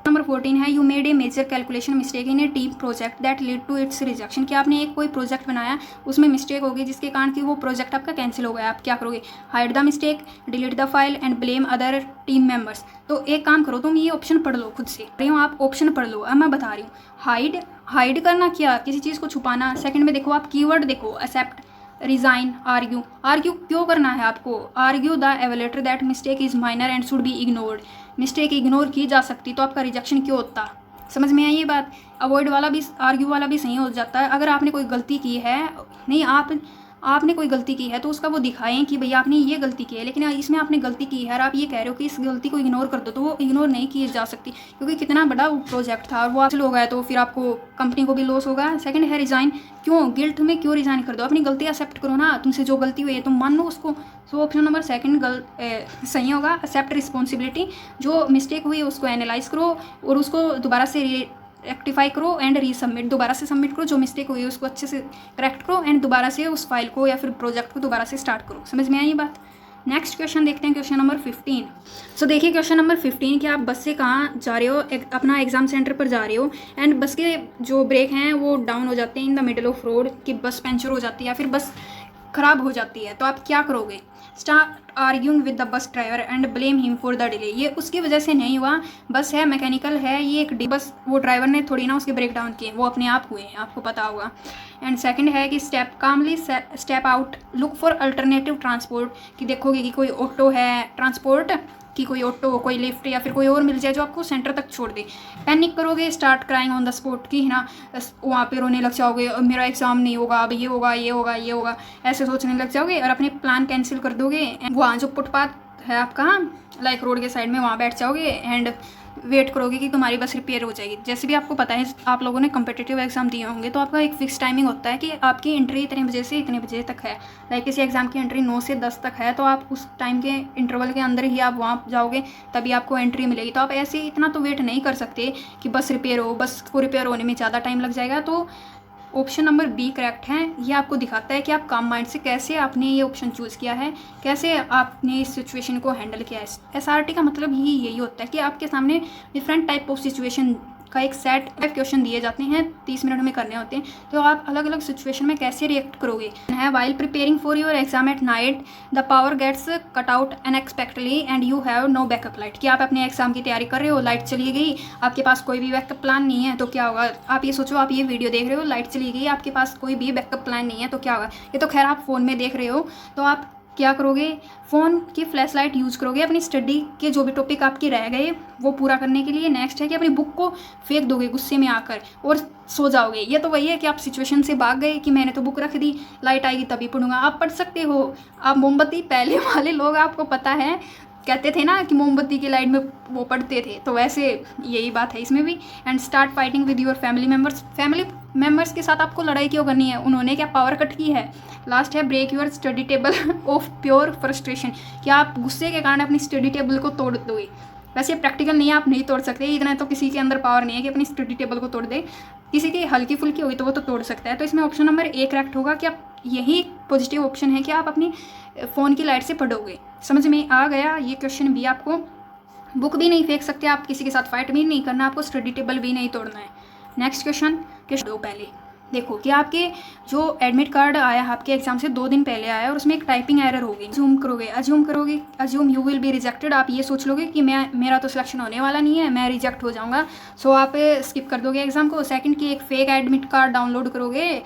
नंबर 14 है, you made a major calculation mistake in a team project that lead to its rejection. कि आपने एक कोई प्रोजेक्ट बनाया, उसमें मिस्टेक होगी जिसके कारण कि वो प्रोजेक्ट आपका कैंसिल हो गया। आप क्या करोगे? Hide the mistake, delete the file and blame other team members. तो एक काम करो, तुम ये ऑप्शन पढ़ लो खुद से, आप ऑप्शन पढ़ लो। अब मैं बता रही हूँ, हाइड करना क्या? किसी चीज़ को छुपाना। सेकंड में देखो, आप कीवर्ड देखो, एक्सेप्ट, रिजाइन, आर्ग्यू क्यों करना है आपको? Argue the evaluator that mistake is minor and should be ignored. Mistake ignore की जा सकती तो आपका रिजेक्शन क्यों होता? समझ में आई ये बात? अवॉइड वाला भी, आर्ग्यू वाला भी सही हो जाता है। अगर आपने कोई गलती की है, नहीं आपने कोई गलती की है तो उसका वो दिखाएं कि भैया आपने ये गलती की है, लेकिन इसमें आपने गलती की है और आप ये कह रहे हो कि इस गलती को इग्नोर कर दो, तो वो इग्नोर नहीं की जा सकती, क्योंकि कितना बड़ा वो प्रोजेक्ट था और वो आपसे हो गया, तो फिर आपको कंपनी को भी लॉस होगा। सेकंड है रिजाइन। क्यों गिल्ट में क्यों रिजाइन कर दो? अपनी गलती एक्सेप्ट करो ना, तुमसे जो गलती हुई है तुम मान लो उसको। सो ऑप्शन नंबर 2 सही होगा। एक्सेप्ट रिस्पॉन्सिबिलिटी, जो मिस्टेक हुई है उसको एनालाइज करो और उसको दोबारा से रेक्टिफाई करो एंड रीसबमिट, दोबारा से सबमिट करो। जो मिस्टेक हुई है उसको अच्छे से करेक्ट करो एंड दोबारा से उस फाइल को या फिर प्रोजेक्ट को दोबारा से स्टार्ट करो। समझ में आई ये बात? नेक्स्ट क्वेश्चन देखते हैं, क्वेश्चन नंबर 15। सो देखिए क्वेश्चन नंबर 15 कि आप बस से कहाँ जा रहे हो, अपना एग्जाम सेंटर पर जा रहे हो एंड बस के जो ब्रेक हैं वो डाउन हो जाते हैं in the middle of road, कि बस पंचर हो जाती है या फिर बस ख़राब हो जाती है, तो आप क्या करोगे? Start arguing with the bus driver and blame him for the delay. ये उसकी वजह से नहीं हुआ, बस है मैकेनिकल है, ये एक बस वो ड्राइवर ने थोड़ी ना उसके ब्रेक डाउन किए, वो अपने आप हुए हैं, आपको पता होगा। एंड सेकंड है कि step out, look for alternative transport, कि देखोगे कि कोई ऑटो है ट्रांसपोर्ट, कि कोई ऑटो, कोई लिफ्ट या फिर कोई और मिल जाए जो आपको सेंटर तक छोड़ दे। पैनिक करोगे, start crying on the spot, कि है ना वहाँ पे रोने लग जाओगे, मेरा एग्जाम नहीं होगा, अब ये होगा ये होगा ये होगा, ऐसे सोचने लग जाओगे और अपने प्लान कैंसिल कर दोगे। वहाँ जो फुटपाथ है आपका लाइक रोड के साइड में, वहाँ बैठ जाओगे एंड वेट करोगे कि तुम्हारी बस रिपेयर हो जाएगी। जैसे भी आपको पता है आप लोगों ने कम्पिटिटिव एग्जाम दिए होंगे, तो आपका एक फिक्स टाइमिंग होता है कि आपकी एंट्री इतने बजे से इतने बजे तक है। लाइक किसी एग्जाम की एंट्री 9 से 10 तक है, तो आप उस टाइम के इंटरवल के अंदर ही आप वहाँ जाओगे, तभी आपको एंट्री मिलेगी। तो आप ऐसे इतना तो वेट नहीं कर सकते कि बस रिपेयर हो, बस को रिपेयर होने में ज़्यादा टाइम लग जाएगा। तो ऑप्शन नंबर बी करेक्ट है। ये आपको दिखाता है कि आप काम माइंड से कैसे आपने ये ऑप्शन चूज़ किया है, कैसे आपने इस सिचुएशन को हैंडल किया है। एसआरटी का मतलब ही यही होता है कि आपके सामने डिफरेंट टाइप ऑफ सिचुएशन का एक सेट 5 क्वेश्चन दिए जाते हैं, 30 मिनट में करने होते हैं, तो आप अलग अलग सिचुएशन में कैसे रिएक्ट करोगे। है while preparing for your exam at night the power gets cut out unexpectedly and you have no backup light. कि आप अपने एग्जाम की तैयारी कर रहे हो, लाइट चली गई, आपके पास कोई भी बैकअप प्लान नहीं है, तो क्या होगा? आप ये सोचो, आप ये वीडियो देख रहे हो, लाइट चली गई, आपके पास कोई भी बैकअप प्लान नहीं है, तो क्या होगा? ये तो खैर आप फ़ोन में देख रहे हो, तो आप क्या करोगे? फ़ोन की फ्लैश लाइट यूज़ करोगे अपनी स्टडी के जो भी टॉपिक आपके रह गए वो पूरा करने के लिए। नेक्स्ट है कि अपनी बुक को फेंक दोगे गुस्से में आकर और सो जाओगे। ये तो वही है कि आप सिचुएशन से भाग गए कि मैंने तो बुक रख दी, लाइट आएगी तभी पढ़ूंगा। आप पढ़ सकते हो, आप मोमबत्ती पहले वाले लोग, आपको पता है कहते थे ना कि मोमबत्ती की लाइट में वो पढ़ते थे, तो वैसे यही बात है इसमें भी। And start fighting with your family members के साथ आपको लड़ाई क्यों करनी है, उन्होंने क्या पावर कट की है। लास्ट है break your study table of pure frustration, क्या आप गुस्से के कारण अपनी स्टडी टेबल को तोड़ दोगे। वैसे प्रैक्टिकल नहीं है, आप नहीं तोड़ सकते, इतना तो किसी के अंदर पावर नहीं है कि अपनी स्टडी टेबल को तोड़ दे। किसी की हल्की फुल्की हुई तो वो तो तोड़ सकता है। तो इसमें ऑप्शन नंबर ए करेक्ट होगा कि आप, यही पॉजिटिव ऑप्शन है कि आप अपनी फ़ोन की लाइट से पढ़ोगे। समझ में आ गया ये क्वेश्चन भी। आपको बुक भी नहीं फेंक सकते, आप किसी के साथ फाइट भी नहीं करना, आपको स्टडी टेबल भी नहीं तोड़ना है। नेक्स्ट क्वेश्चन दो पहले देखो कि आपके जो एडमिट कार्ड आया आपके एग्जाम से 2 दिन पहले आया और उसमें एक टाइपिंग एरर होगी। Assume you will be rejected, आप ये सोच लोगे कि मेरा तो सिलेक्शन होने वाला नहीं है, मैं रिजेक्ट हो जाऊंगा, सो आप स्किप कर दोगे एग्जाम को। सेकंड कि एक फेक एडमिट कार्ड डाउनलोड करोगे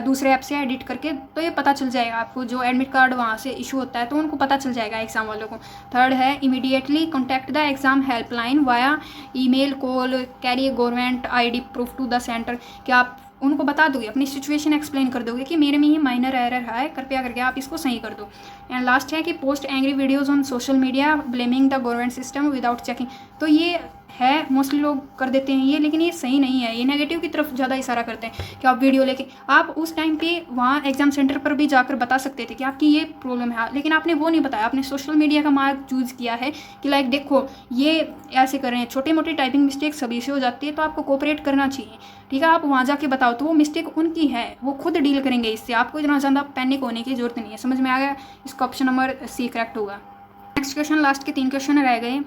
दूसरे ऐप से एडिट करके, तो ये पता चल जाएगा आपको, जो एडमिट कार्ड वहाँ से इशू होता है तो उनको पता चल जाएगा एग्जाम वालों को। थर्ड है immediately contact the exam helpline via email, call, carry government ID proof to the centre, कि आप उनको बता दोगे, अपनी सिचुएशन एक्सप्लेन कर दोगे कि मेरे में ये माइनर एरर है, कृपया करके आप इसको सही कर दो। एंड लास्ट है कि post angry videos on social media blaming the government system without checking, तो ये है मोस्टली लोग कर देते हैं ये, लेकिन ये सही नहीं है, ये नेगेटिव की तरफ ज़्यादा इशारा करते हैं कि आप वीडियो लेके, आप उस टाइम पे वहाँ एग्जाम सेंटर पर भी जाकर बता सकते थे कि आपकी ये प्रॉब्लम है, लेकिन आपने वो नहीं बताया, आपने सोशल मीडिया का मार्ग चूज़ किया है कि लाइक देखो ये ऐसे कर रहे हैं, छोटे मोटे टाइपिंग मिस्टेक सभी से हो जाती है, तो आपको कोऑपरेट करना चाहिए, ठीक है। आप वहाँ जाके बताओ तो वो मिस्टेक उनकी है, वो खुद डील करेंगे इससे, आपको इतना ज़्यादा पैनिक होने की जरूरत नहीं है। समझ में आ गया, इसका ऑप्शन नंबर C करेक्ट होगा। नेक्स्ट क्वेश्चन, लास्ट के 3 क्वेश्चन रह गए।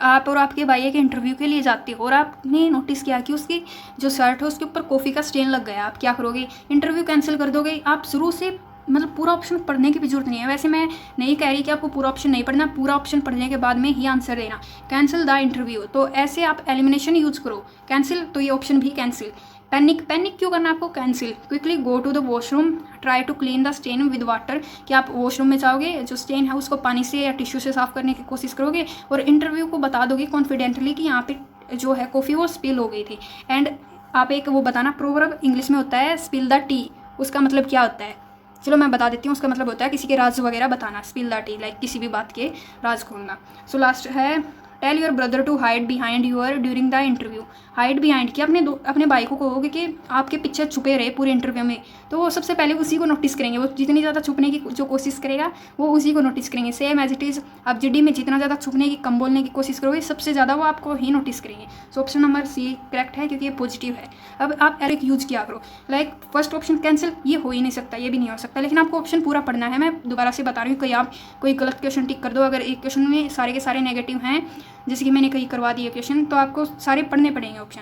आप और आपके भाई के इंटरव्यू के लिए जाते हो और आपने नोटिस किया कि उसकी जो शर्ट है उसके ऊपर कॉफ़ी का स्टेन लग गया, आप क्या करोगे। इंटरव्यू कैंसिल कर दोगे। आप शुरू से मतलब पूरा ऑप्शन पढ़ने की भी जरूरत नहीं है, वैसे मैं नहीं कह रही कि आपको पूरा ऑप्शन नहीं पढ़ना, पूरा ऑप्शन पढ़ने के बाद में ही आंसर देना। कैंसिल द इंटरव्यू, तो ऐसे आप एलिमिनेशन यूज करो, कैंसिल, तो ये ऑप्शन भी कैंसिल। पैनिक क्यों करना आपको, cancel. Quickly go to the washroom, try to clean the stain with water, कि आप वॉशरूम में जाओगे, जो स्टेन है उसको पानी से या टिश्यू से साफ करने की कोशिश करोगे और इंटरव्यू को बता दोगे कॉन्फिडेंटली कि यहाँ पे जो है कॉफ़ी वो स्पिल हो गई थी। एंड आप एक वो बताना, प्रोवर्ब इंग्लिश में होता है स्पिल द टी, उसका मतलब क्या होता है, चलो मैं बता देती हूँ। उसका मतलब होता है किसी के राज वगैरह बताना, स्पिल द टी, लाइक किसी भी बात के राज खोलना। सो लास्ट है tell your brother to hide behind your during the interview. Hide behind, कि अपने भाई को कहोगे कि आपके पीछे छुपे रहे पूरे इंटरव्यू में, तो वो सबसे पहले उसी को नोटिस करेंगे, वो जितनी ज़्यादा छुपने की जो कोशिश करेगा वो उसी को नोटिस करेंगे। सेम एज इट इज़ आप जीडी में जितना ज़्यादा छुपने की, कम बोलने की कोशिश करोगे, सबसे ज़्यादा वो आपको ही नोटिस करेंगे। सो ऑप्शन नंबर C करेक्ट है, क्योंकि ये पॉजिटिव है। अब आप एरिक यूज किया करो, लाइक फर्स्ट ऑप्शन कैंसिल, ये हो ही नहीं सकता, ये भी नहीं हो सकता, लेकिन आपको ऑप्शन पूरा पढ़ना है। मैं दोबारा से बता रही हूँ, कहीं आप कोई गलत क्वेश्चन टिक कर दो, अगर एक क्वेश्चन में सारे के सारे नेगेटिव हैं, जैसे कि मैंने कहीं करवा दिए क्वेश्चन, तो आपको सारे पढ़ने पड़ेंगे ऑप्शन।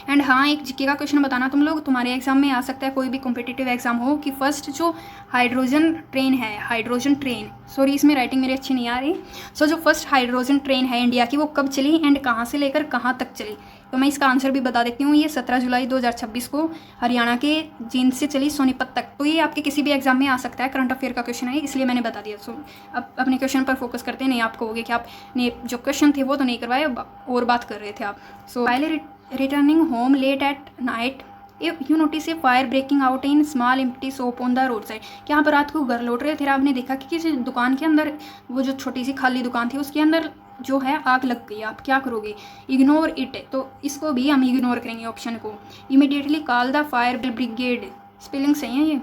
एंड हाँ, एक जीके का क्वेश्चन बताना तुम लोग, तुम्हारे एग्जाम में आ सकता है, कोई भी कॉम्पिटिटिव एग्जाम हो, कि फर्स्ट जो हाइड्रोजन ट्रेन, सॉरी इसमें राइटिंग मेरी अच्छी नहीं आ रही। सो जो फर्स्ट हाइड्रोजन ट्रेन है इंडिया की, वो कब चली एंड कहाँ से लेकर कहाँ तक चली, तो मैं इसका आंसर भी बता देती हूँ। ये 17 जुलाई 2026 को हरियाणा के जींद से चली सोनीपत तक। तो ये आपके किसी भी एग्जाम में आ सकता है, करंट अफेयर का क्वेश्चन है, इसलिए मैंने बता दिया। सो अब अपने क्वेश्चन पर फोकस करते हैं, नहीं आप कहोगे कि आपने जो क्वेश्चन थे वो तो नहीं करवाए और बात कर रहे थे आप। सो पहले returning home late at night you notice a fire breaking out in small empty shop on the road side, कि आप रात को घर लौट रहे थे, आपने देखा कि किसी दुकान के अंदर, वो जो छोटी सी खाली दुकान थी उसके अंदर जो है आग लग गई, आप क्या करोगे। इग्नोर इट, तो इसको भी हम इग्नोर करेंगे ऑप्शन को। Immediately call the fire brigade, spelling सही है ये,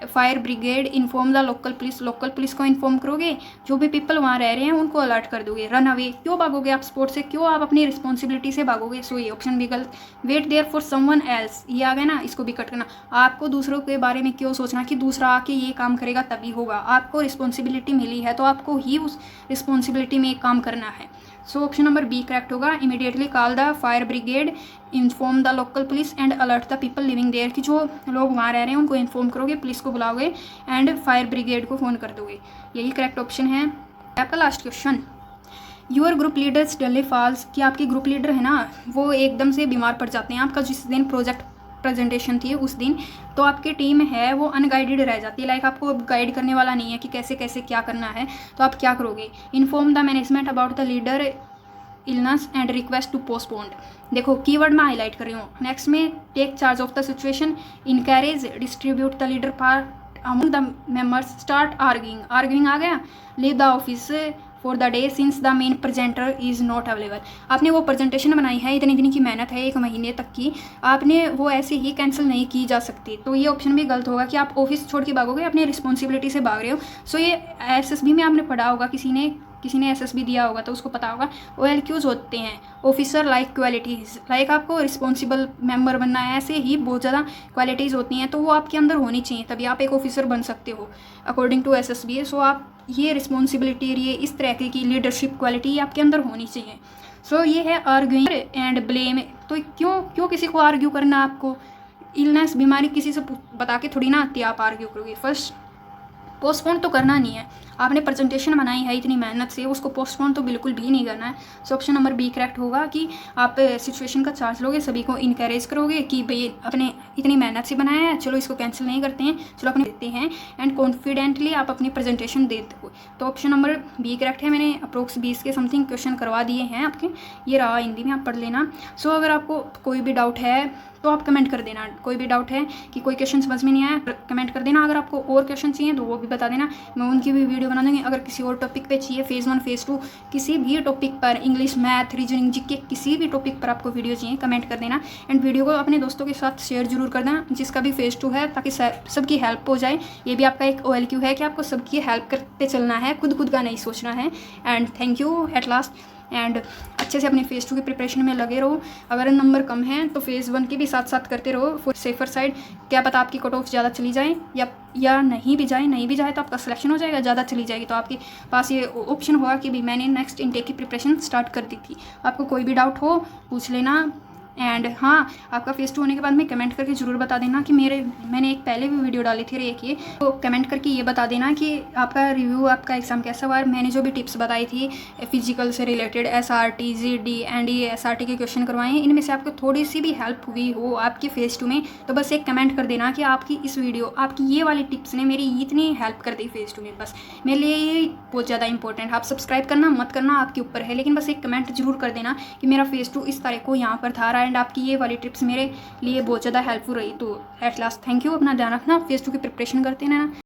fire brigade, inform the local police को इन्फॉर्म करोगे, जो भी पीपल वहाँ रह रहे हैं उनको अलर्ट कर दोगे। रन अवे, क्यों भागोगे आप स्पोर्ट से, क्यों आप अपनी रिस्पॉन्सिबिलिटी से भागोगे, सो ये ऑप्शन भी गलत। Wait there for someone else, ये आ गया ना, इसको भी कट करना। आपको दूसरों के बारे में क्यों सोचना कि दूसरा आके ये काम करेगा तभी होगा, आपको रिस्पॉन्सिबिलिटी मिली है तो आपको ही उस रिस्पॉन्सिबिलिटी में काम करना है। So option number B correct होगा। Immediately call the fire brigade, inform the local police and alert the people living there, कि जो लोग वहाँ रह रहे हैं उनको इन्फॉर्म करोगे, पुलिस को बुलाओगे एंड फायर ब्रिगेड को फ़ोन कर दोगे, यही करेक्ट ऑप्शन है। आपका last question, your group leader suddenly falls, कि आपके ग्रुप लीडर है ना वो एकदम से बीमार पड़ जाते हैं, आपका जिस दिन प्रोजेक्ट प्रेजेंटेशन थी उस दिन, तो आपकी टीम है वो अनगाइडेड रह जाती है, लाइक आपको गाइड करने वाला नहीं है कि कैसे कैसे क्या करना है, तो आप क्या करोगे। Inform the management about the leader illness and request to postponed, देखो कीवर्ड मैं हाईलाइट कर रही हूँ। नेक्स्ट में take charge of the situation, encourage distribute the leader part among the members, start arguing आ गया, leave the office, for the day since the main presenter is not available. आपने वो presentation बनाई है, इतनी दिन की मेहनत है, 1 महीने तक की, आपने वो ऐसे ही कैंसिल नहीं की जा सकती। तो ये ऑप्शन भी गलत होगा कि आप ऑफिस छोड़ के भागोगे, अपनी रिस्पॉन्सिबिलिटी से भाग रहे हो। सो ये एसएसबी में आपने पढ़ा होगा, किसी ने एसएसबी दिया होगा तो उसको पता होगा। OLQs होते हैं ऑफिसर लाइक क्वालिटीज़, लाइक आपको रिस्पॉन्सिबल मेंबर बनना है, ऐसे ही बहुत ज़्यादा क्वालिटीज़ होती हैं, तो वो आपके अंदर होनी चाहिए, तभी आप एक ऑफिसर बन सकते हो अकॉर्डिंग टू SSB। सो आप ये रिस्पॉन्सिबिलिटी, ये इस तरह की लीडरशिप क्वालिटी आपके अंदर होनी चाहिए। सो ये है आर्ग्यूइंग एंड ब्लेम। तो क्यों किसी को आर्ग्यू करना, आपको इलनेस बीमारी किसी से बता के थोड़ी ना आती है आप आर्ग्यू करोगे। फर्स्ट पोस्टपोन तो करना नहीं है, आपने प्रेजेंटेशन बनाई है इतनी मेहनत से, उसको पोस्टपोन तो बिल्कुल भी नहीं करना है। So option number B correct होगा कि आप सिचुएशन का चार्ज लोगे, सभी को इनकरेज करोगे कि भाई अपने इतनी मेहनत से बनाया है, चलो इसको कैंसिल नहीं करते हैं, चलो अपने देते हैं, एंड कॉन्फिडेंटली आप अपनी प्रेजेंटेशन देते हो। तो ऑप्शन नंबर बी करेक्ट है। मैंने अप्रोक्स 20 के समथिंग क्वेश्चन करवा दिए हैं आपके, ये रहा, हिंदी में आप पढ़ लेना। सो अगर आपको कोई भी डाउट है तो आप कमेंट कर देना, कोई भी डाउट है कि कोई क्वेश्चन समझ में नहीं आया कमेंट कर देना। अगर आपको और क्वेश्चन चाहिए तो वो भी बता देना, मैं उनकी भी वीडियो बना दूँगी। अगर किसी और टॉपिक पे चाहिए, फेज़ 1 फेज़ 2 किसी भी टॉपिक पर, इंग्लिश, मैथ, रीजनिंग, जीके, किसी भी टॉपिक पर आपको वीडियो चाहिए कमेंट कर देना। एंड वीडियो को अपने दोस्तों के साथ शेयर जरूर कर देना जिसका भी फेज़ 2 है, ताकि सबकी हेल्प हो जाए। ये भी आपका एक OLQ है कि आपको सबकी हेल्प करते चलना है, खुद का नहीं सोचना है। And thank you at last. And अच्छे से अपने फेज़ 2 की प्रिपरेशन में लगे रहो। अगर नंबर कम हैं तो फेज़ 1 की भी साथ साथ करते रहो फॉर सेफर साइड। क्या पता आपकी कट ऑफ ज़्यादा चली जाए या नहीं भी जाए तो आपका सिलेक्शन हो जाएगा। ज़्यादा चली जाएगी तो आपके पास ये ऑप्शन होगा कि भी मैंने नेक्स्ट इनटेक की प्रिपरेशन स्टार्ट कर दी थी। आपको कोई भी डाउट हो पूछ लेना। एंड हाँ, आपका फेज़ 2 होने के बाद में कमेंट करके ज़रूर बता देना कि मैंने एक पहले भी वीडियो डाली थी एक ये, तो कमेंट करके ये बता देना कि आपका रिव्यू, आपका एग्ज़ाम कैसा हुआ। मैंने जो भी टिप्स बताई थी फिजिकल से related, SRT, GD, NDA, SRT के क्वेश्चन करवाए हैं, इनमें से आपको थोड़ी सी भी हेल्प हुई हो आपके फेज़ 2 में, तो बस एक कमेंट कर देना कि आपकी इस वीडियो, आपकी ये वाली टिप्स ने मेरी इतनी हेल्प कर दी फेज़ 2 में। बस मेरे लिए ये बहुत ज़्यादा इंपॉर्टेंट। आप सब्सक्राइब करना मत करना आपके ऊपर है, लेकिन बस एक कमेंट जरूर कर देना कि मेरा फेज़ 2 इस तारीख को यहाँ पर था एंड आपकी ये वाली टिप्स मेरे लिए बहुत ज़्यादा हेल्पफुल रही। तो एट लास्ट थैंक यू, अपना ध्यान रखना, फेज़ 2 की प्रिपरेशन करते रहना।